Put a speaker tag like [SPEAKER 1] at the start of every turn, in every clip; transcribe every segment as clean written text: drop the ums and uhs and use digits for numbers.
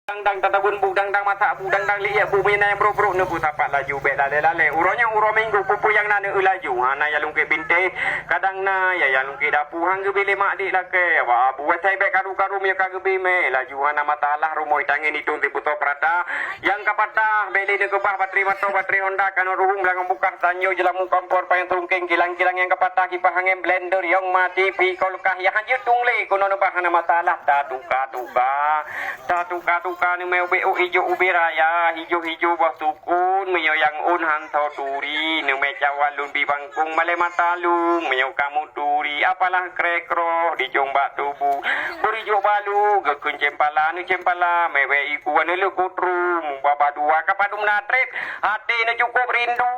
[SPEAKER 1] Dang tatabun budang dang mata budang dang liya bumi na yang bro ne tapat laju bet lale uronya uro minggu pupu yang nana laju hana ya lungke binte kadang na ya lungke dapu hang ge bile mak dik lake wa buat tai bet karu me ka ge bime laju hana matalah rumoi tangin itu ti buto prata yang kapata beli de gebah bateri motor bateri Honda kan ruhung belang buka tanyo jelamu kompor payang trungking kilang-kilang yang kapata kipah hangem blender yang mati pi kolkah ya hanjut tungle kono bahana matalah tatuka ni meu beu hijau ubi raya hijau buah tukun meu yang un hantau turi ni me cawalun bi bangkung male matalung meu kamu turi apalah krekro di jombak tubuh buri jo balu gekun cempala ni cempala mewe iku ane le kutrum baba dua kapadum natret hati ni cukup rindu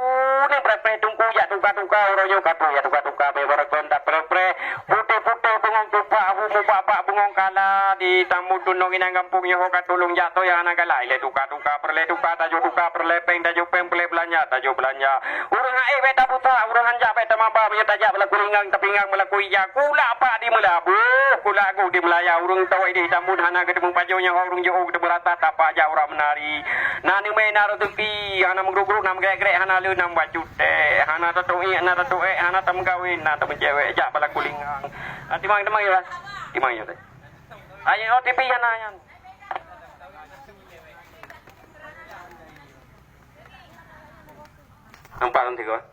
[SPEAKER 1] ni pre tungku ya tuka royo katu ya tuka be barakon tak pre putih bungong tupak humu bapak bungong kala di tamu tunong inang kampung yo katulung jatuh ya anak galai le tuka perle tuka tajo tuka perle peng tajo peng perle belanja urang hae beta buta urang hanja beta maba punya tajak bela kulingang tapingang bela kuija kula apa di melabu kula aku di melaya urang tawai di tambun hana ketemu pajonya urang jo de berata tapa ja urang menari nani me naro tepi hana menggruk nam grek hana lu nam bacute hana tatoi hana tam kawin na tam cewek ja bela kulingang timang ya timang ya ayo OTP hana yan nampak nanti kau